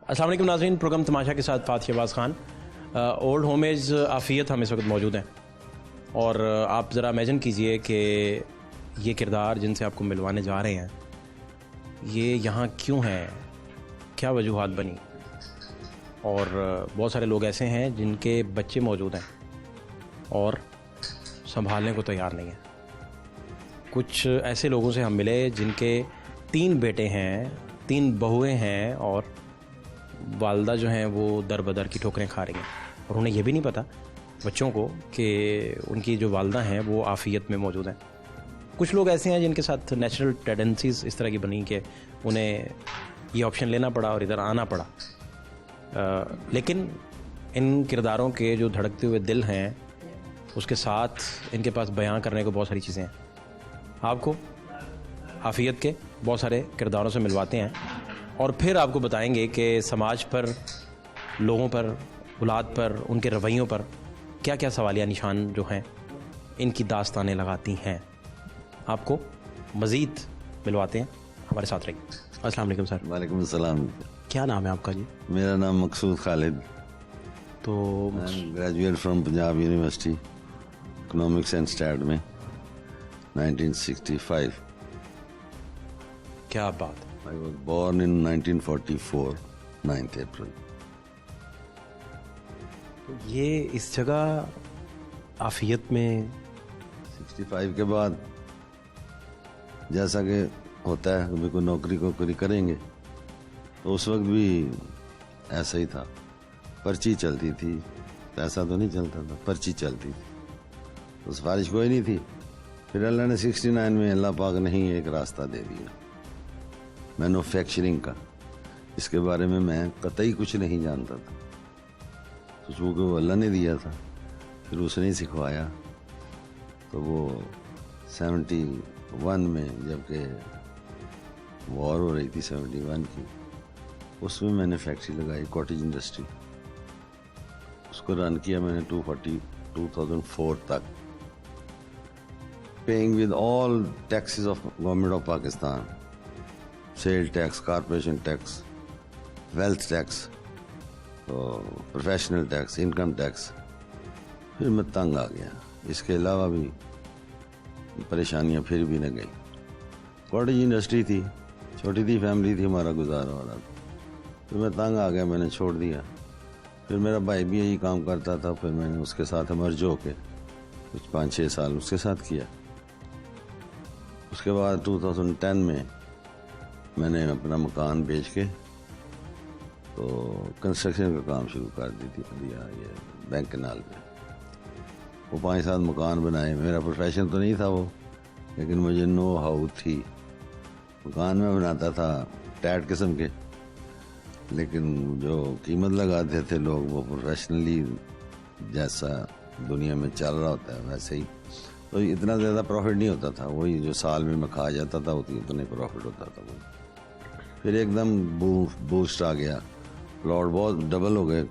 السلام علیکم ناظرین، پروگرام تماشا کے ساتھ فاتح شہباز خان. اولڈ ہومیز عافیت ہم اس وقت موجود ہیں، اور آپ ذرا امیجن کیجئے کہ یہ کردار جن سے آپ کو ملوانے جا رہے ہیں یہ یہاں کیوں ہیں، کیا وجوہات بنی. اور بہت سارے لوگ ایسے ہیں جن کے بچے موجود ہیں اور سنبھالنے کو تیار نہیں ہیں. کچھ ایسے لوگوں سے ہم ملے جن کے 3 بیٹے ہیں، 3 بہویں ہیں، اور والدہ جو ہیں وہ در بدر کی ٹھوکریں کھا رہی ہیں، اور انہیں یہ بھی نہیں پتہ بچوں کو کہ ان کی جو والدہ ہیں وہ عافیت میں موجود ہیں. کچھ لوگ ایسے ہیں جن کے ساتھ نیچرل ٹینڈنسیز اس طرح کی بنی کہ انہیں یہ آپشن لینا پڑا اور ادھر آنا پڑا. لیکن ان کرداروں کے جو دھڑکتے ہوئے دل ہیں اس کے ساتھ ان کے پاس بیان کرنے کو بہت ساری چیزیں ہیں. آپ کو عافیت کے بہت سارے کرداروں سے ملواتے ہیں اور پھر آپ کو بتائیں گے کہ سماج پر، لوگوں پر، اولاد پر، ان کے رویوں پر کیا کیا سوالیہ نشان جو ہیں ان کی داستانیں لگاتی ہیں. آپ کو مزید ملواتے ہیں، ہمارے ساتھ رہیے. السلام علیکم سر. وعلیکم السلام. کیا نام ہے آپ کا جی؟ میرا نام مقصود خالد. تو graduate from Punjab university economics and state میں 1965. کیا بات. I was born in 1944, 9th April. تو یہ اس جگہ عافیت میں 65 کے بعد جیسا کہ ہوتا ہے کبھی کوئی نوکری کریں گے تو اس وقت بھی ایسا ہی تھا. پرچی چلتی تھی، پیسہ تو نہیں چلتا تھا، پرچی چلتی تھی تو سفارش کوئی نہیں تھی. پھر اللہ نے 69 میں اللہ پاک نے ہی ایک راستہ دے دیا مینوفیکچرنگ کا. اس کے بارے میں قطعی کچھ نہیں جانتا تھا، تو چونکہ وہ اللہ نے دیا تھا پھر اس نے ہی سکھوایا. تو وہ 71 میں جب کہ وار ہو رہی تھی 71 کی، اس میں میں نے فیکٹری لگائی کاٹیج انڈسٹری. اس کو رن کیا میں نے 2004 تک، paying with all taxes of government of Pakistan, sale tax, corporation tax, wealth tax, professional tax, income tax. پھر میں تنگ آ گیا. اس کے علاوہ بھی پریشانیاں پھر بھی نہ گئی. کاٹیج انڈسٹری تھی، چھوٹی تھی فیملی تھی، ہمارا گزارا ہو رہا تھا. پھر میں تنگ آ گیا، میں نے چھوڑ دیا. پھر میرا بھائی بھی یہی کام کرتا تھا، پھر میں نے اس کے ساتھ مرج ہو کے کچھ 5-6 سال اس کے ساتھ کیا. اس کے بعد 2010 میں نے اپنا مکان بیچ کے تو کنسٹرکشن کا کام شروع کر دیا یہ بینک کنال پہ. وہ 5-7 مکان بنائے. میرا پروفیشن تو نہیں تھا وہ، لیکن مجھے نو ہاؤ تھی. مکان میں بناتا تھا ٹیٹ قسم کے، لیکن جو قیمت لگاتے تھے لوگ وہ پروفیشنلی جیسا دنیا میں چل رہا ہوتا ہے ویسے ہی. تو اتنا زیادہ پروفٹ نہیں ہوتا تھا، وہی جو سال میں کھا جاتا تھا اتنے پروفٹ ہوتا تھا. پھر ایک دم بوسٹ آ گیا، پلاٹ بہت ڈبل ہو گئے،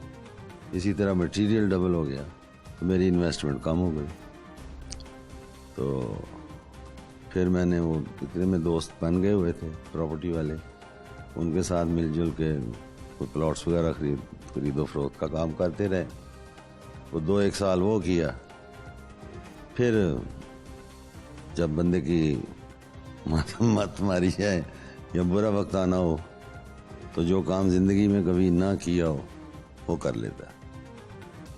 اسی طرح مٹیریل ڈبل ہو گیا، تو میری انویسٹمنٹ کم ہو گئی. تو پھر میں نے وہ اتنے میں دوست بن گئے ہوئے تھے پراپرٹی والے، ان کے ساتھ مل جل کے کوئی پلاٹس وغیرہ خرید و فروخت کا کام کرتے رہے. وہ 2-1 سال وہ کیا. پھر جب بندے کی مت ماری جائے یا برا وقت آنا ہو تو جو کام زندگی میں کبھی نہ کیا ہو وہ کر لیتا ہے.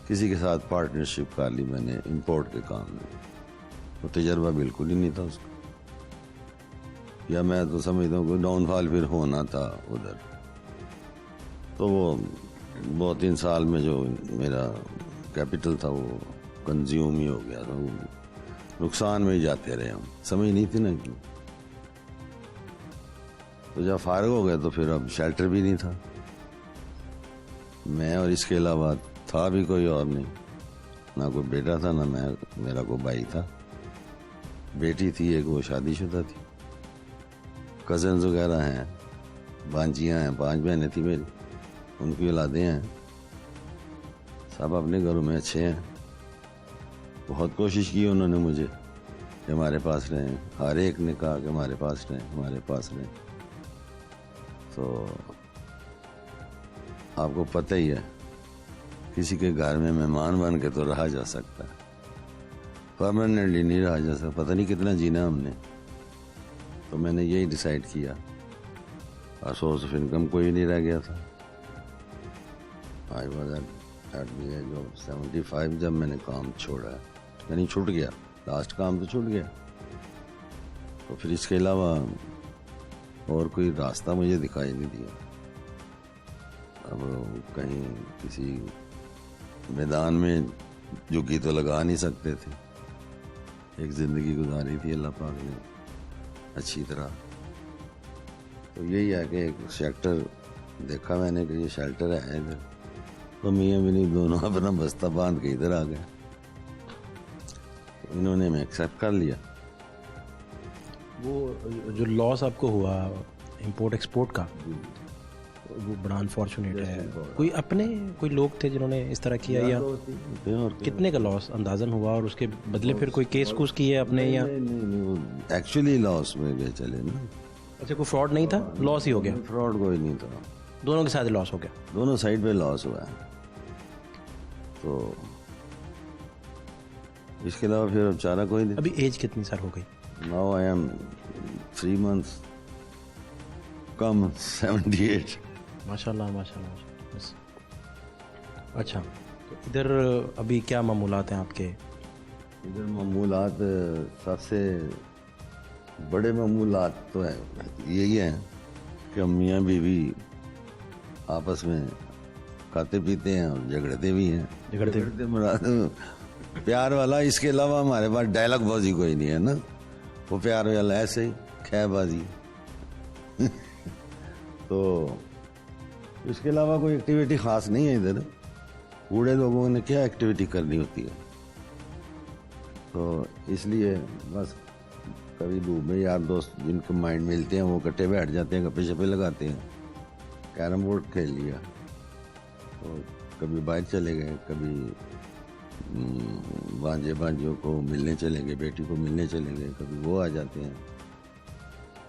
کسی کے ساتھ پارٹنرشپ کر لی میں نے امپورٹ کے کام میں. وہ تجربہ بالکل ہی نہیں تھا اس کا، یا میں تو سمجھتا ہوں کوئی ڈاؤن فال پھر ہونا تھا ادھر. تو وہ 2-3 سال میں جو میرا کیپٹل تھا وہ کنزیوم ہی ہو گیا. تو نقصان میں ہی جاتے رہے ہم، سمجھ نہیں تھی نا. تو جب فارغ ہو گئے تو پھر اب شیلٹر بھی نہیں تھا. میں اور اس کے علاوہ تھا بھی کوئی اور نہیں، نہ کوئی بیٹا تھا نہ میرا کوئی بھائی تھا. بیٹی تھی ایک، وہ شادی شدہ تھی. کزنز وغیرہ ہیں، بانجیاں ہیں، 5 بہنیں تھیں میری، ان کی اولادیں ہیں. سب اپنے گھروں میں اچھے ہیں. بہت کوشش کی انہوں نے مجھے کہ ہمارے پاس رہیں. ہر ایک نے کہا کہ ہمارے پاس رہیں، ہمارے پاس رہیں. تو آپ کو پتہ ہی ہے کسی کے گھر میں مہمان بن کے تو رہا جا سکتا ہے, پرماننٹلی نہیں رہا جا سکتا. پتہ نہیں کتنا جینا ہم نے. تو میں نے یہی ڈیسائیڈ کیا, اور سورس آف انکم کوئی نہیں رہ گیا تھا. I was at the age of 75 جب میں نے کام چھوڑا ہے, یعنی چھوٹ گیا, لاسٹ کام تو چھوٹ گیا. تو پھر اس کے علاوہ اور کوئی راستہ مجھے دکھائی نہیں دیا. اب کہیں کسی میدان میں جھکی تو لگا نہیں سکتے تھے. ایک زندگی گزاری تھی اللہ پاک نے اچھی طرح. تو یہی ہے کہ ایک شیلٹر دیکھا میں نے کہ یہ شیلٹر ہے ادھر, تو میاں بھی نہیں دونوں اپنا بستہ باندھ کے ادھر آ گئے. انہوں نے میں ایکسیپٹ کر لیا. وہ جو لاس آپ کو ہوا امپورٹ ایکسپورٹ کا, وہ بڑا انفارچونیٹ ہے. کوئی اپنے کوئی لوگ تھے جنہوں نے اس طرح کیا, یا کتنے کا لاس اندازاً ہوا, اور اس کے بدلے پھر کوئی کیس کوس کی ہے اپنے, یا ایکچولی لاس میں گئے چلے نا. اچھا, کوئی فراڈ نہیں تھا, لاس ہی ہو گیا؟ فراڈ کوئی نہیں تھا, دونوں کے ساتھ لاس ہو گیا, دونوں سائڈ پہ لاس ہوا ہے. تو اس کے علاوہ پھر اب چارہ کوئی نہیں. ابھی ایج کتنی سر ہو گئی؟ ناؤ آئی ایم 3 months کم 78. ماشاء اللہ ماشاء اللہ. اچھا, تو ادھر ابھی کیا معمولات ہیں آپ کے؟ ادھر معمولات سب سے بڑے معمولات تو ہیں یہی ہیں کہ میاں بیوی آپس میں کھاتے پیتے ہیں اور جھگڑتے بھی ہیں. جھگڑتے مراد پیار والا. اس کے علاوہ ہمارے پاس ڈائلاگ بازی کوئی نہیں ہے نا. وہ پیار والا ایسے ہی خیر بازی. تو اس کے علاوہ کوئی ایکٹیویٹی خاص نہیں ہے ادھر. بوڑھے لوگوں نے کیا ایکٹیویٹی کرنی ہوتی ہے, تو اس لیے بس کبھی دھوپ میں یار دوست جن کے مائنڈ ملتے ہیں وہ کٹھے بیٹھ جاتے ہیں, گپے شپے لگاتے ہیں, کیرم بورڈ کھیل لیا, تو کبھی باہر چلے گئے, کبھی بانجے بانجیوں کو ملنے چلے گئے, بیٹی کو ملنے چلے گئے, کبھی وہ آ جاتے ہیں.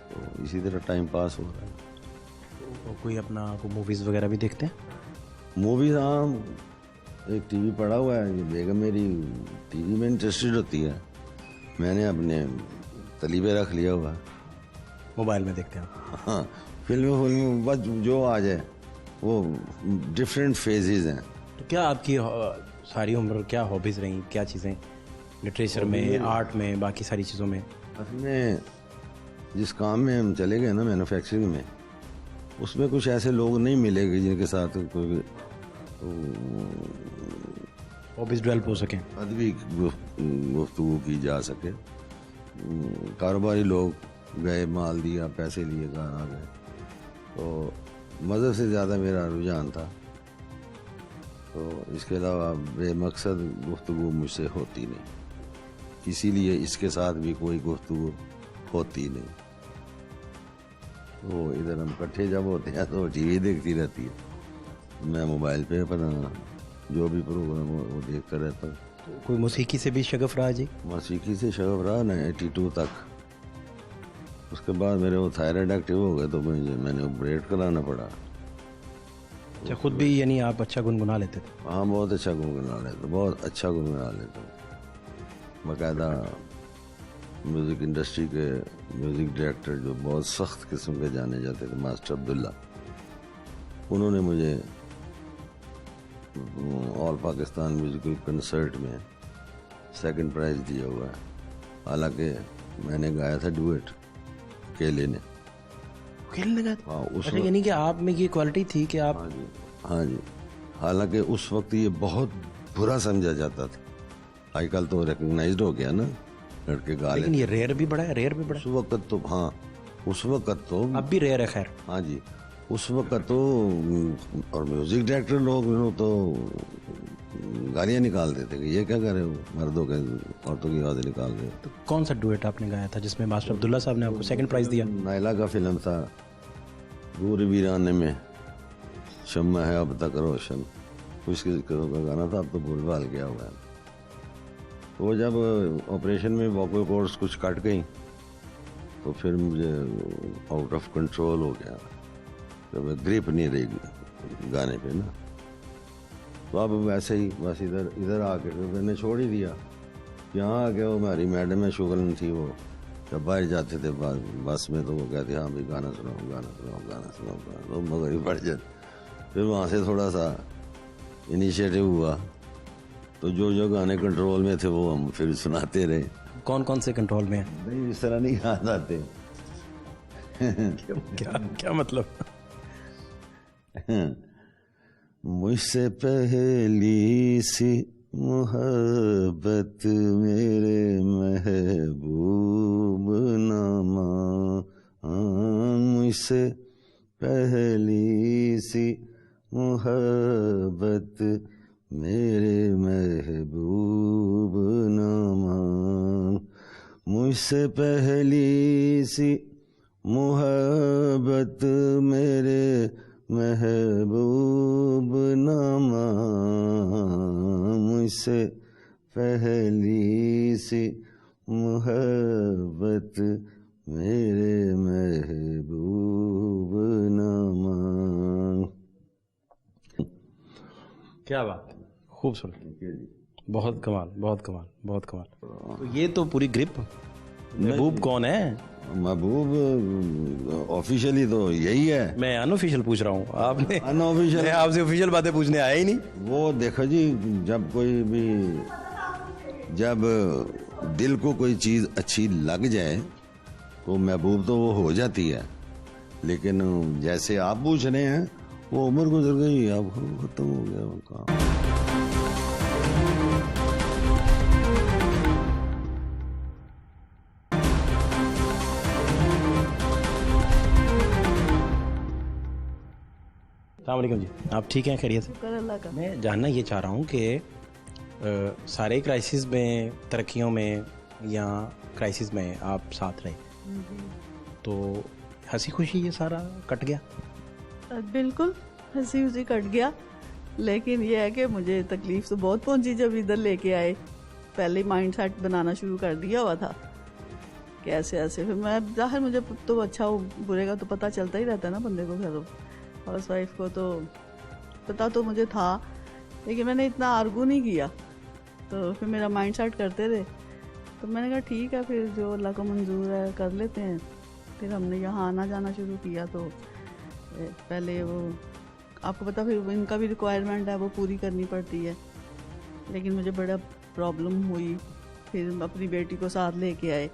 تو اسی طرح ٹائم پاس ہو رہا ہے. کوئی اپنا کوئی موویز وغیرہ بھی دیکھتے ہیں؟ موویز ہاں, ایک ٹی وی پڑا ہوا ہے. بیگم میری ٹی وی میں انٹرسٹڈ ہوتی ہے, میں نے اپنے طلیبے رکھ لیا ہوا. موبائل میں دیکھتے ہیں؟ ہاں, فلم بس جو آ جائے. وہ ڈفرینٹ فیزز ہیں. تو کیا آپ کی ساری عمر کیا ہابیز رہیں, کیا چیزیں لٹریچر میں, آرٹ میں, باقی ساری چیزوں میں؟ اصل میں جس کام میں ہم چلے گئے نا مینوفیکچرنگ میں, اس میں کچھ ایسے لوگ نہیں ملے گے جن کے ساتھ کوئی ہابیز ڈیولپ ہو سکیں, ادبی گفتگو کی جا سکے. کاروباری لوگ گئے, مال دیا, پیسے لیے, گھر آ گئے. تو مذہب سے زیادہ میرا رجحان تھا. تو اس کے علاوہ بے مقصد گفتگو مجھ سے ہوتی نہیں, اسی لیے اس کے ساتھ بھی کوئی گفتگو ہوتی نہیں. وہ ادھر ہم کٹھے جب ہوتے ہیں تو ٹی وی دیکھتی رہتی ہے, میں موبائل پہ اپنا جو بھی پروگرام ہو وہ دیکھتا رہتا ہوں. کوئی موسیقی سے بھی شغف رہا جی؟ موسیقی سے شغف رہا نا 82 تک. اس کے بعد میرے وہ تھائرائڈ ایکٹیو ہو گئے تو میں نے آپریٹ کرانا پڑا. اچھا, خود بھی یعنی آپ اچھا گنگنا لیتے تھے؟ ہاں, بہت اچھا گنگنا لیتا, بہت اچھا گنگنا لیتا. باقاعدہ میوزک انڈسٹری کے میوزک ڈائریکٹر جو بہت سخت قسم کے جانے جاتے تھے, ماسٹر عبداللہ, انہوں نے مجھے آل پاکستان میوزیکل کنسرٹ میں 2nd پرائز دیا ہوا ہے. حالانکہ میں نے گایا تھا ڈویٹ اکیلے نے. کھیلنے لگا تھا؟ ہاں, اس اچھا, یعنی کہ آپ میں یہ کوالٹی تھی کہ آپ؟ ہاں جی. حالانکہ اس وقت یہ بہت برا سمجھا جاتا تھا. آج کل تو ریکگنائزڈ ہو گیا نا لڑکے گا, لیکن یہ ریئر بھی بڑا ہے, ریئر بھی بڑا ہے اس وقت تو. ہاں, اس وقت تو اب بھی ریئر ہے. خیر, ہاں جی, اس وقت تو. اور میوزک ڈائریکٹر لوگ تو گالیاں نکال دیتے کہ یہ کیا کر رہے ہو, مردوں کے عورتوں کی آوازیں نکال رہے ہو. تو کون سا ڈویٹ آپ نے گایا تھا جس میں ماسٹر عبداللہ صاحب نے آپ کو 2nd پرائز دیا؟ نائلہ کا فلم تھا, گور ویرانے میں شمع ہے اب تک روشن, اس کا گانا تھا, اب تو بھول بھال گیا ہوا ہے. وہ جب آپریشن میں ووکل کورڈز کچھ کٹ گئی تو پھر مجھے آؤٹ آف کنٹرول ہو گیا, جب گریپ نہیں رہی گانے پہ نا. تو اب ویسے ہی بس ادھر آ کے میں نے چھوڑ ہی دیا. یہاں آ کے وہ ہماری میڈم ہے شغل تھی, وہ جب باہر جاتے تھے بس میں تو وہ کہتے ہاں بھائی گانا سناؤ, تو مگر ہی پڑ جاتے. پھر وہاں سے تھوڑا سا انیشیٹو ہوا, تو جو گانے کنٹرول میں تھے وہ ہم پھر سناتے رہے. کون کون سے کنٹرول میں ہیں؟ نہیں اس طرح نہیں یاد آتے. کیا مطلب؟ مجھ سے پہلی سی محبت میرے محبوب نامہ, مجھ سے پہلی سی محبت میرے محبوب نامہ, مجھ سے پہلی سی محبت میرے محبوب نامہ, مجھ سے پہلی سی محبت میرے محبوب نامہ. کیا بات, خوبصورت, بہت کمال, بہت کمال, بہت کمال. تو یہ تو پوری گرپ. محبوب کون ہے؟ محبوب آفیشیلی تو یہی ہے. میں ان آفیشیل پوچھ رہا ہوں, آپ نے ان آفیشیل, میں آپ سے آفیشیل باتیں پوچھنے آیا ہی نہیں. وہ دیکھو جی, جب دل کو کوئی چیز اچھی لگ جائے تو محبوب تو وہ ہو جاتی ہے. لیکن جیسے آپ پوچھ رہے ہیں وہ عمر گزر گئی, اب ختم ہو گیا وہ کام. السلام علیکم جی, آپ ٹھیک ہیں, خیریت سے؟ میں جاننا یہ چاہ رہا ہوں کہ سارے کرائسس میں, ترقیوں میں یا کرائسس میں آپ ساتھ رہے, تو ہنسی خوشی یہ سارا کٹ گیا؟ بالکل ہنسی خوشی کٹ گیا, لیکن یہ ہے کہ مجھے تکلیف تو بہت پہنچی جب ادھر لے کے آئے. پہلے مائنڈ سیٹ بنانا شروع کر دیا ہوا تھا کیسے ایسے. پھر میں ظاہر مجھے تو اچھا ہو برے کا تو پتہ چلتا ہی رہتا ہے نا بندے کو, گھروں ہاؤس وائف کو تو پتہ تو مجھے تھا, لیکن میں نے اتنا آرگو نہیں کیا. تو پھر میرا مائنڈ سیٹ کرتے رہے, تو میں نے کہا ٹھیک ہے پھر جو اللہ کو منظور ہے کر لیتے ہیں. پھر ہم نے یہاں آنا جانا شروع کیا. تو پہلے وہ آپ کو پتہ, پھر ان کا بھی ریکوائرمنٹ ہے وہ پوری کرنی پڑتی ہے. لیکن مجھے بڑا پرابلم ہوئی. پھر اپنی بیٹی کو ساتھ لے کے آئے,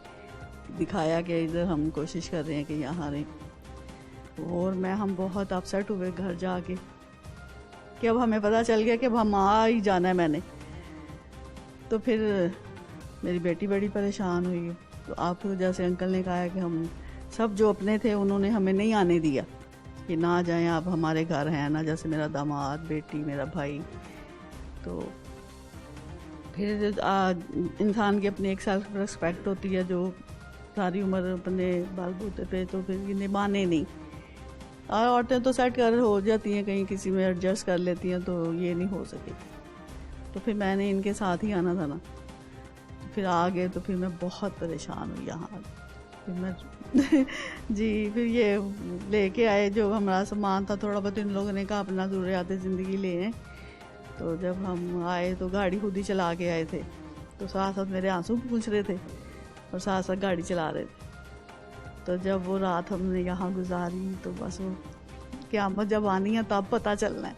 دکھایا کہ ادھر ہم کوشش کر رہے ہیں کہ یہاں رہیں. اور ہم بہت اپسیٹ ہوئے گھر جا کے کہ اب ہمیں پتہ چل گیا کہ اب ہم آ ہی جانا ہے میں نے. تو پھر میری بیٹی بڑی پریشان ہوئی. تو آپ کو جیسے انکل نے کہا کہ ہم سب جو اپنے تھے انہوں نے ہمیں نہیں آنے دیا کہ نہ جائیں آپ ہمارے گھر ہیں نا, جیسے میرا داماد, بیٹی, میرا بھائی. تو پھر انسان کی اپنی ایک سیلف ریسپیکٹ ہوتی ہے جو ساری عمر اپنے بال بوتے پہ, تو پھر یہ نبھانے نہیں. اور عورتیں تو سیٹ کر ہو جاتی ہیں, کہیں کسی میں ایڈجسٹ کر لیتی ہیں, تو یہ نہیں ہو سکے. تو پھر میں نے ان کے ساتھ ہی آنا تھا نا. تو پھر آ گئے تو پھر میں بہت پریشان ہوئی یہاں. پھر میں جی پھر یہ لے کے آئے جو ہمارا سامان تھا تھوڑا بہت, ان لوگوں نے کہا اپنا ضروریات زندگی لے ہیں. تو جب ہم آئے تو گاڑی خود ہی چلا کے آئے تھے. تو ساتھ ساتھ میرے آنسو پوچھ رہے تھے اور ساتھ ساتھ گاڑی چلا رہے تھے. تو جب وہ رات ہم نے یہاں گزاری تو بس وہ قیامت جب آنی ہے تب پتہ چلنا ہے.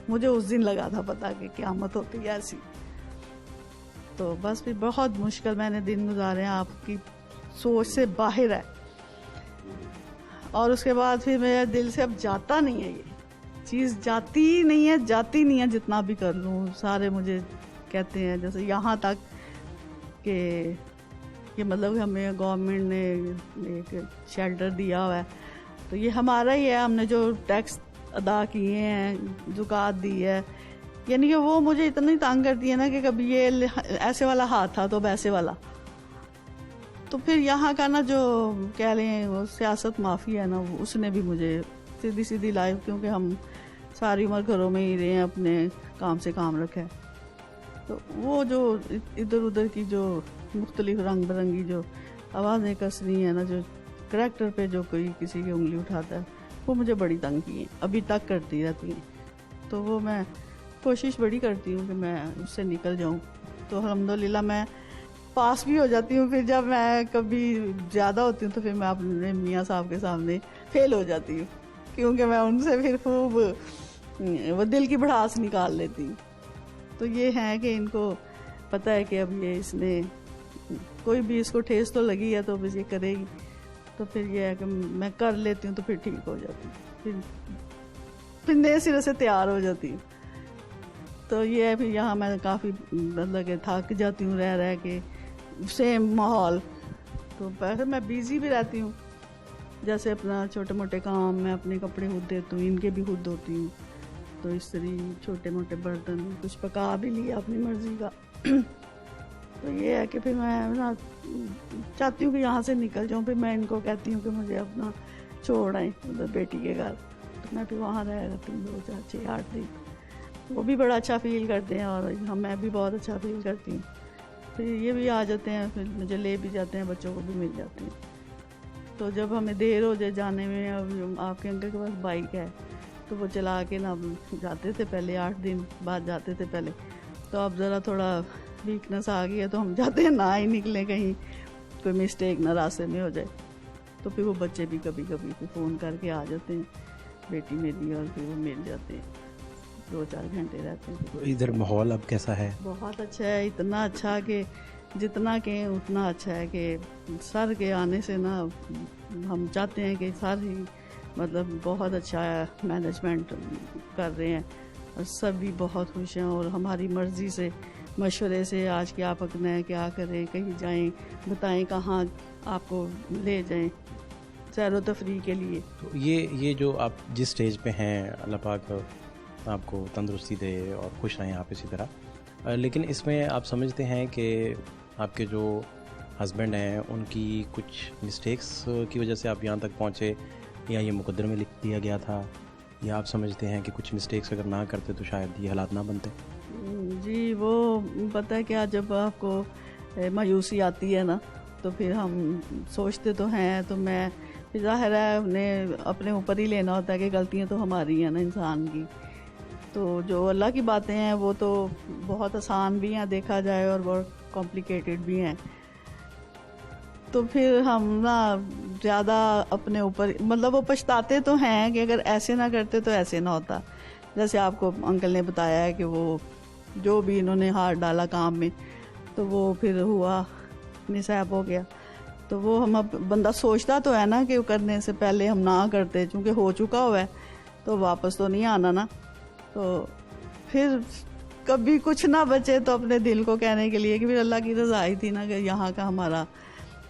مجھے اس دن لگا تھا پتہ کہ قیامت ہوتی ہے ایسی. تو بس پھر بہت مشکل میں نے دن گزارے ہیں, آپ کی سوچ سے باہر ہے. اور اس کے بعد پھر میرے دل سے اب جاتا نہیں ہے, یہ چیز جاتی نہیں ہے جتنا بھی کر لوں. سارے مجھے کہتے ہیں جیسے یہاں تک کہ مطلب ہمیں گورنمنٹ نے ایک شیلٹر دیا ہوا ہے تو یہ ہمارا ہی ہے, ہم نے جو ٹیکس ادا کیے ہیں, زکوٰۃ دی ہے, یعنی کہ وہ مجھے اتنی تنگ کرتی ہے نا کہ کبھی یہ ایسے والا ہاتھ تھا تو اب ایسے والا. تو پھر یہاں کا نا جو کہہ لیں وہ سیاست معافی ہے نا, اس نے بھی مجھے سیدھی لائف, کیونکہ ہم ساری عمر گھروں میں ہی رہے ہیں, اپنے کام سے کام رکھا ہے. تو وہ جو ادھر ادھر کی جو مختلف رنگ برنگی جو آوازیں کس رہی ہیں نا, جو کریکٹر پہ جو کوئی کسی کی انگلی اٹھاتا ہے وہ مجھے بڑی تنگ کی ہیں، ابھی تک کرتی رہتی ہیں. تو وہ میں کوشش بڑی کرتی ہوں کہ میں اس سے نکل جاؤں. تو الحمدللہ میں پاس بھی ہو جاتی ہوں. پھر جب میں کبھی زیادہ ہوتی ہوں تو پھر میں اپنے میاں صاحب کے سامنے فیل ہو جاتی ہوں، کیونکہ میں ان سے پھر خوب وہ دل کی بھڑاس نکال لیتی ہوں. تو یہ ہے کہ ان کو پتہ ہے کہ اب یہ اس نے کوئی بھی اس کو ٹھیس تو لگی ہے تو بس یہ کرے گی. تو پھر یہ ہے کہ میں کر لیتی ہوں تو پھر ٹھیک ہو جاتی ہوں، پھر نئے سرے سے تیار ہو جاتی ہوں. تو یہ ہے پھر یہاں میں کافی مطلب کہ تھک جاتی ہوں رہ کے سیم ماحول. تو پھر میں بیزی بھی رہتی ہوں، جیسے اپنا چھوٹے موٹے کام میں اپنے کپڑے خود دیتی ہوں، ان کے بھی خود دھوتی ہوں. تو استری چھوٹے موٹے برتن کچھ پکا بھی لیا اپنی مرضی کا. تو یہ ہے کہ پھر میں چاہتی ہوں کہ یہاں سے نکل جاؤں. پھر میں ان کو کہتی ہوں کہ مجھے اپنا چھوڑ آئیں ادھر بیٹی کے گھر. تو میں پھر وہاں رہ جاتی ہوں 2 4 6 8 دن. وہ بھی بڑا اچھا فیل کرتے ہیں اور میں بھی بہت اچھا فیل کرتی ہوں. پھر یہ بھی آ جاتے ہیں، پھر مجھے لے بھی جاتے ہیں، بچوں کو بھی مل جاتے ہیں. تو جب ہمیں دیر ہو جائے جانے میں، اب آپ کے انکل کے پاس بائک ہے تو وہ چلا کے نہ جاتے تھے پہلے، 8 دن بعد جاتے تھے پہلے. تو اب ذرا تھوڑا ویکنس آ گئی ہے تو ہم جاتے ہیں نہ ہی نکلیں، کہیں کوئی مسٹیک نہ راستے میں ہو جائے. تو پھر وہ بچے بھی کبھی کبھی فون کر کے آ جاتے ہیں، بیٹی میری، اور پھر وہ مل جاتے ہیں، 2 4 گھنٹے رہتے ہیں. ادھر ماحول اب کیسا ہے؟ بہت اچھا ہے، اتنا اچھا کہ جتنا کہیں اتنا اچھا ہے. کہ سر کے آنے سے نا ہم چاہتے ہیں کہ سر ہی مطلب بہت اچھا مینجمنٹ کر رہے ہیں، اور سب بھی بہت خوش ہیں. اور ہماری مرضی سے، مشورے سے، آج کیا پکنا ہے، کیا کریں، کہیں جائیں، بتائیں کہاں آپ کو لے جائیں سیر و تفریح کے لیے. تو یہ جو آپ جس سٹیج پہ ہیں، اللہ پاک آپ کو تندرستی دے اور خوش رہیں آپ اسی طرح. لیکن اس میں آپ سمجھتے ہیں کہ آپ کے جو ہسبینڈ ہیں ان کی کچھ مسٹیکس کی وجہ سے آپ یہاں تک پہنچے، یا یہ مقدر میں لکھ دیا گیا تھا، یا آپ سمجھتے ہیں کہ کچھ مسٹیکس اگر نہ کرتے تو شاید یہ حالات نہ بنتے؟ جی وہ پتہ ہے کیا، جب آپ کو مایوسی آتی ہے نا تو پھر ہم سوچتے تو ہیں. تو میں ظاہر ہے انہیں اپنے اوپر ہی لینا ہوتا ہے کہ غلطیاں تو ہماری ہیں نا انسان کی. تو جو اللہ کی باتیں ہیں وہ تو بہت آسان بھی ہیں دیکھا جائے، اور بہت کمپلیکیٹڈ بھی ہیں. تو پھر ہم نا زیادہ اپنے اوپر مطلب وہ پچھتاتے تو ہیں کہ اگر ایسے نہ کرتے تو ایسے نہ ہوتا. جیسے آپ کو انکل نے بتایا ہے کہ وہ جو بھی انہوں نے ہاتھ ڈالا کام میں تو وہ پھر ہوا نصیب ہو گیا. تو وہ ہم اب بندہ سوچتا تو ہے نا کہ کرنے سے پہلے ہم نہ کرتے، چونکہ ہو چکا ہوا ہے تو واپس تو نہیں آنا نا. تو پھر کبھی کچھ نہ بچے تو اپنے دل کو کہنے کے لیے کہ پھر اللہ کی رضا ہی تھی نا، کہ یہاں کا ہمارا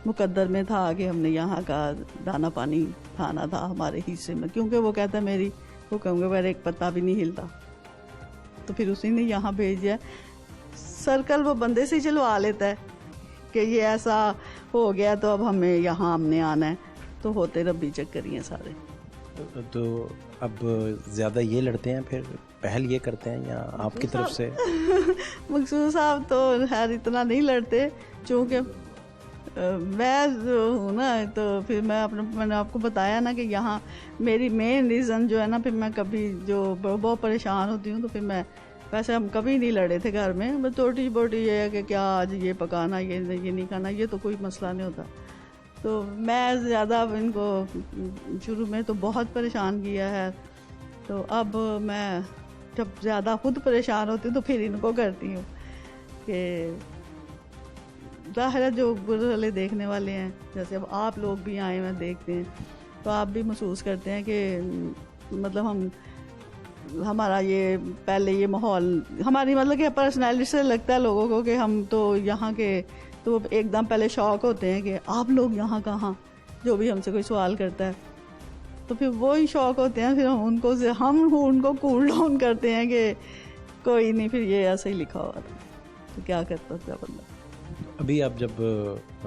مقدر میں تھا کہ ہم نے یہاں کا دانا پانی کھانا تھا ہمارے حصے میں. کیونکہ وہ کہتا ہے میری حکم کے بغیر ایک پتا بھی نہیں ہلتا. تو پھر اسی نے یہاں بھیج دیا. سرکل وہ بندے سے چلوا لیتا ہے کہ یہ ایسا ہو گیا تو اب ہمیں یہاں ہم نے آنا ہے. تو ہوتے ربی چکر ہی ہیں سارے. تو اب زیادہ یہ لڑتے ہیں، پھر پہل یہ کرتے ہیں، یا آپ کی طرف سے؟ مقصود صاحب تو خیر اتنا نہیں لڑتے، چونکہ میں ہوں نا. تو پھر میں نے آپ کو بتایا نا کہ یہاں میری مین ریزن جو ہے نا، پھر میں کبھی جو بہت پریشان ہوتی ہوں تو پھر میں، ویسے ہم کبھی نہیں لڑے تھے گھر میں، بس چھوٹی بوٹی یہ ہے کہ کیا آج یہ پکانا، یہ نہیں کھانا، یہ تو کوئی مسئلہ نہیں ہوتا. تو میں زیادہ ان کو شروع میں تو بہت پریشان کیا ہے. تو اب میں جب زیادہ خود پریشان ہوتی ہوں تو پھر ان کو کرتی ہوں کہ ظاہر ہے جو برے والے دیکھنے والے ہیں، جیسے اب آپ لوگ بھی آئے ہوئے دیکھتے ہیں تو آپ بھی محسوس کرتے ہیں کہ مطلب ہمارا یہ پہلے یہ ماحول ہماری مطلب کہ پرسنالٹی سے لگتا ہے لوگوں کو کہ ہم تو یہاں کے، تو ایک دم پہلے شوق ہوتے ہیں کہ آپ لوگ یہاں کہاں، جو بھی ہم سے کوئی سوال کرتا ہے تو پھر وہی شوق ہوتے ہیں. پھر ہم ان کو کول ڈاؤن کرتے ہیں کہ کوئی نہیں، پھر یہ ایسا ہی لکھا ہوا تھا تو کیا کرتا تھا بندہ. ابھی آپ جب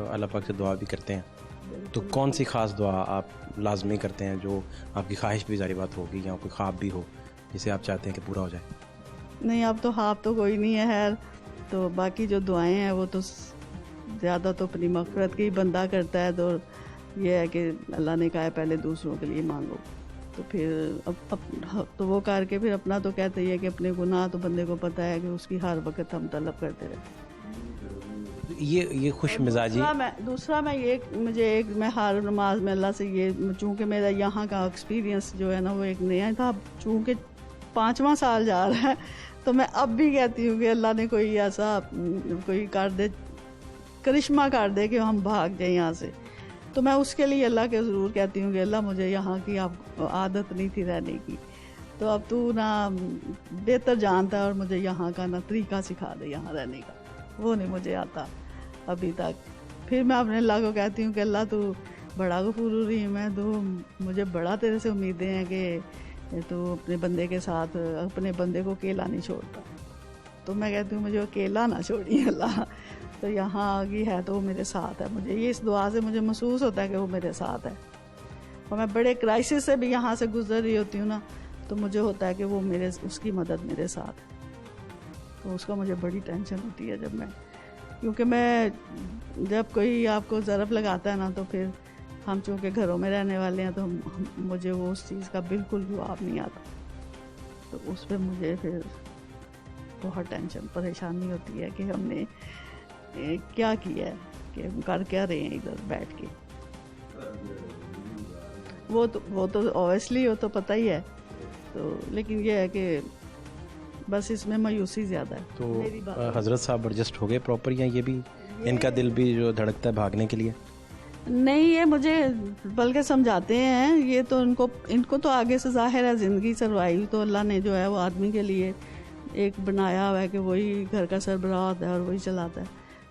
اللہ پاک سے دعا بھی کرتے ہیں تو کون سی خاص دعا آپ لازمی کرتے ہیں، جو آپ کی خواہش بھی ظاہری بات ہوگی، یا کوئی خواب بھی ہو جسے آپ چاہتے ہیں کہ پورا ہو جائے؟ نہیں، اب تو خواب تو کوئی نہیں ہے خیر. تو باقی جو دعائیں ہیں وہ تو زیادہ تو اپنی مغفرت کی بندہ کرتا ہے. تو یہ ہے کہ اللہ نے کہا ہے پہلے دوسروں کے لیے مانگو. تو پھر تو وہ کر کے پھر اپنا تو کہتے ہی ہے کہ اپنے گناہ تو بندے کو پتہ ہے کہ اس کی ہر وقت ہم طلب کرتے رہتے. یہ خوش مزاجی. دوسرا میں ہر نماز میں اللہ سے یہ, چونکہ میرا یہاں کا ایکسپیرینس جو ہے نا وہ ایک نیا تھا, چونکہ 5واں سال جا رہا ہے, تو میں اب بھی کہتی ہوں کہ اللہ نے کوئی ایسا کوئی کر دے, کرشمہ کر دے کہ ہم بھاگ جائیں یہاں سے. تو میں اس کے لیے اللہ کے ضرور کہتی ہوں کہ اللہ مجھے یہاں کی اب عادت نہیں تھی رہنے کی, تو اب تو نا بہتر جانتا ہے اور مجھے یہاں کا نا طریقہ سکھا دے یہاں رہنے کا, وہ نہیں مجھے آتا ابھی تک. پھر میں اپنے اللہ کو کہتی ہوں کہ اللہ تو بڑا غفور الرحیم ہے, تو مجھے بڑا تیرے سے امیدیں ہیں کہ تو اپنے بندے کے ساتھ اپنے بندے کو اکیلا نہیں چھوڑتا. تو میں کہتی ہوں مجھے اکیلا نہ چھوڑیے اللہ, تو یہاں آگی ہے تو وہ میرے ساتھ ہے. مجھے یہ اس دعا سے مجھے محسوس ہوتا ہے کہ وہ میرے ساتھ ہے, اور میں بڑے کرائسس سے بھی یہاں سے گزر رہی ہوتی ہوں نا, تو مجھے ہوتا ہے کہ وہ اس کی مدد میرے ساتھ ہے. تو اس کا مجھے بڑی ٹینشن ہوتی ہے جب کیونکہ میں جب کوئی آپ کو ضرب لگاتا ہے نا, تو پھر ہم چونکہ گھروں میں رہنے والے ہیں تو مجھے وہ اس چیز کا بالکل جواب نہیں آتا, تو اس پہ مجھے پھر بہت ٹینشن پریشانی ہوتی ہے کہ ہم نے کیا کیا ہے, کہ ہم کر کیا رہے ہیں ادھر بیٹھ کے. وہ تو اویسلی وہ تو پتہ ہی ہے, تو لیکن یہ ہے کہ بس اس میں مایوسی زیادہ ہے. تو حضرت صاحب ایڈجسٹ ہو گئے پراپر, یا یہ بھی ان کا دل بھی جو دھڑکتا ہے بھاگنے کے لیے؟ نہیں, یہ مجھے بلکہ سمجھاتے ہیں, یہ تو ان کو تو آگے سے ظاہر ہے زندگی سروائیو تو اللہ نے جو ہے وہ آدمی کے لیے ایک بنایا ہوا ہے کہ وہی گھر کا سربراہ ہوتا ہے اور وہی چلاتا ہے.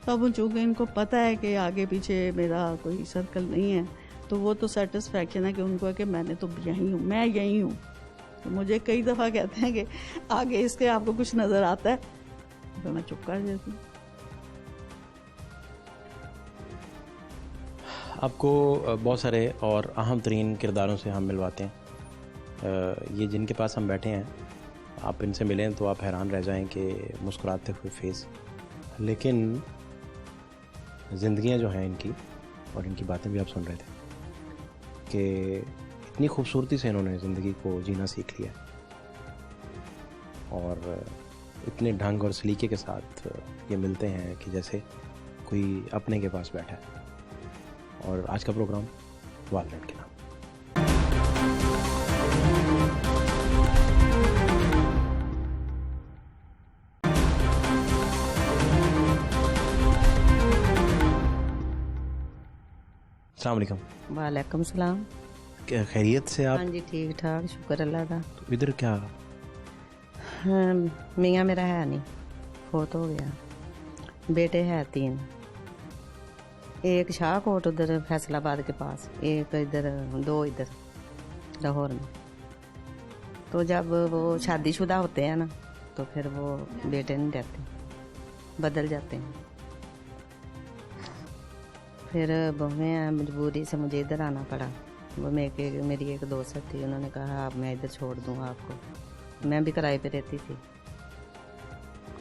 تو اب چونکہ ان کو پتہ ہے کہ آگے پیچھے میرا کوئی سرکل نہیں ہے, تو وہ تو سیٹسفیکشن ہے کہ ان کو ہے کہ میں نے تو یہیں ہوں, میں یہیں ہوں. تو مجھے کئی دفعہ کہتے ہیں کہ آگے اس کے آپ کو کچھ نظر آتا ہے, تو میں چپ کر جاتی ہوں. آپ کو بہت سارے اور اہم ترین کرداروں سے ہم ملواتے ہیں. یہ جن کے پاس ہم بیٹھے ہیں, آپ ان سے ملیں تو آپ حیران رہ جائیں کہ مسکراتے ہوئے فیس, لیکن زندگیاں جو ہیں ان کی, اور ان کی باتیں بھی آپ سن رہے تھے کہ اتنی خوبصورتی سے انہوں نے زندگی کو جینا سیکھ لیا, اور اتنے ڈھنگ اور سلیقے کے ساتھ یہ ملتے ہیں کہ جیسے کوئی اپنے کے پاس بیٹھا ہے. اور آج کا پروگرام والدین کے نام. السلام علیکم. وعلیکم السلام. خیریت سے آپ؟ ہاں جی ٹھیک ٹھاک, شکر اللہ کا. تو ادھر کیا؟ میاں میرا ہے نہیں, فوت ہو گیا. بیٹے ہے 3, ایک شاہ کوٹ ادھر فیصل آباد کے پاس, ایک ادھر, 2 ادھر لاہور میں. تو جب وہ شادی شدہ ہوتے ہیں نا تو پھر وہ بیٹے نہیں رہتے, بدل جاتے ہیں. پھر بہویں مجبوری سے مجھے ادھر آنا پڑا. وہ میری ایک دوست تھی, انہوں نے کہا آپ میں ادھر چھوڑ دوں آپ کو. میں بھی کرائے پہ رہتی تھی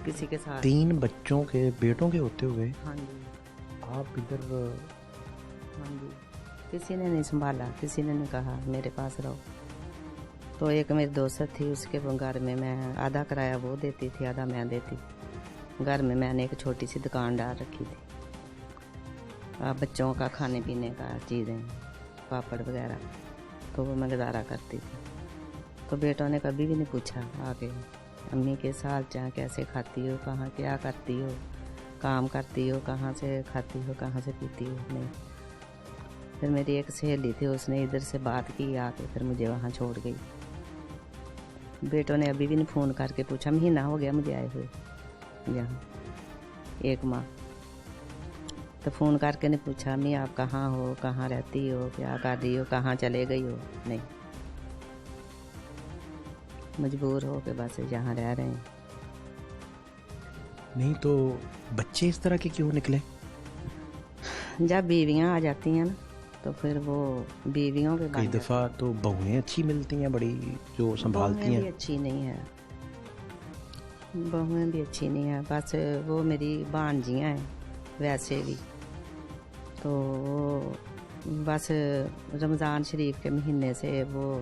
کسی کے ساتھ. 3 بچوں کے بیٹوں کے ہوتے ہوئے ہاں جی, آپ ادھر؟ ہاں جی, کسی نے نہیں سنبھالا, کسی نے نہیں کہا میرے پاس رہو. تو ایک میری دوست تھی, اس کے گھر میں آدھا کرایہ وہ دیتی تھی, آدھا میں دیتی. گھر میں نے ایک چھوٹی سی دکان ڈال رکھی تھی, بچوں کا کھانے پینے کا چیزیں, پاپڑ وغیرہ, تو وہ میں گزارا کرتی تھی. تو بیٹوں نے کبھی بھی نہیں پوچھا آگے امی کے ساتھ جہاں کیسے کھاتی ہو, کہاں کیا کرتی ہو, کام کرتی ہو, کہاں سے کھاتی ہو, کہاں سے پیتی ہو, نہیں. پھر میری ایک سہیلی تھی, اس نے ادھر سے بات کی آ کے, پھر مجھے وہاں چھوڑ گئی. بیٹوں نے ابھی بھی نہیں فون کر کے پوچھا, مہینہ ہو گیا مجھے آئے ہوئے یہاں, 1 ماہ. تو فون کر کے نہیں پوچھا امی آپ کہاں ہو, کہاں رہتی ہو, کیا کر رہی ہو, کہاں چلے گئی ہو, نہیں. مجبور ہو کے بس یہاں رہ رہے ہیں. نہیں تو بچے اس طرح کے کیوں نکلے؟ جب بیویاں آ جاتی ہیں نا تو پھر وہ بیویوں کے کئی دفعہ تو بہویں اچھی ملتی ہیں بڑی, جو سنبھالتی ہیں. بھی اچھی نہیں ہے, بہویں بھی اچھی نہیں ہیں. بس وہ میری بھانجیاں ہیں ویسے بھی. تو بس رمضان شریف کے مہینے سے وہ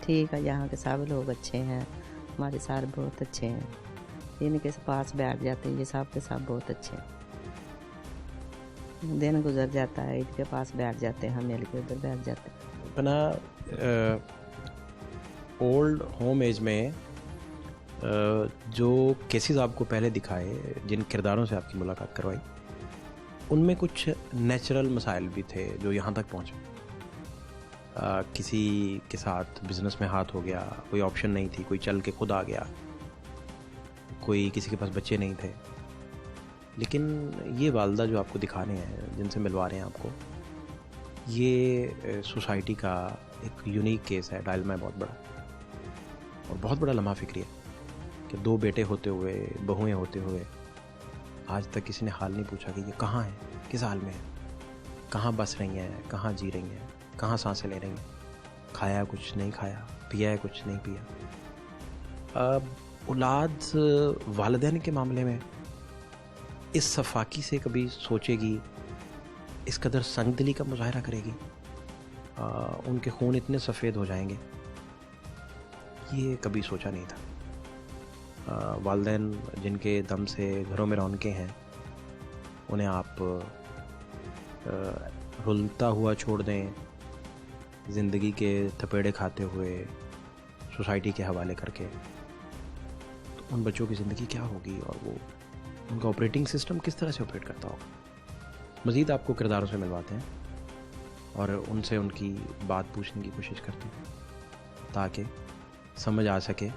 ٹھیک ہے، یہاں کے سب لوگ اچھے ہیں، ہمارے سر بہت اچھے ہیں، ان کے پاس بیٹھ جاتے ہیں، یہ سب کے سب بہت اچھے ہیں، دن گزر جاتا ہے ان کے پاس بیٹھ جاتے ہیں، ہم مل کے ادھر بیٹھ جاتے ہیں۔ اپنا اولڈ ہوم ایج میں جو کیسز آپ کو پہلے دکھائے، جن کرداروں سے آپ کی ملاقات کروائی، ان میں کچھ نیچرل مسائل بھی تھے جو یہاں تک پہنچے؟ کسی کے ساتھ بزنس میں ہاتھ ہو گیا، کوئی آپشن نہیں تھی، کوئی چل کے خود آ گیا، کوئی کسی کے پاس بچے نہیں تھے، لیکن یہ والدہ جو آپ کو دکھا رہے ہیں، جن سے ملوا رہے ہیں آپ کو، یہ سوسائٹی کا ایک یونیک کیس ہے، ڈائلما ہے بہت بڑا، اور بہت بڑا لمحہ فکری ہے کہ 2 بیٹے ہوتے ہوئے، بہویں ہوتے ہوئے، آج تک کسی نے حال نہیں پوچھا کہ یہ کہاں ہیں، کس حال میں ہیں، کہاں بس رہی ہیں، کہاں جی رہی ہیں، کہاں سانسیں لے رہی ہیں، کھایا کچھ نہیں کھایا، پیا ہے کچھ نہیں پیا۔ اولاد والدین کے معاملے میں اس صفاکی سے کبھی سوچے گی، اس قدر سنگ دلی کا مظاہرہ کرے گی، ان کے خون اتنے سفید ہو جائیں گے، یہ کبھی سوچا نہیں تھا۔ والدین جن کے دم سے گھروں میں رونقیں ہیں، انہیں آپ رلتا ہوا چھوڑ دیں، زندگی کے تھپیڑے کھاتے ہوئے سوسائٹی کے حوالے کر کے، تو ان بچوں کی زندگی کیا ہوگی، اور وہ ان کا آپریٹنگ سسٹم کس طرح سے آپریٹ کرتا ہوگا۔ مزید آپ کو کرداروں سے ملواتے ہیں اور ان سے ان کی بات پوچھنے کی کوشش کرتے ہیں، تاکہ سمجھ آ سکے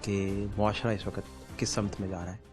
کہ معاشرہ اس وقت کس سمت میں جا رہا ہے۔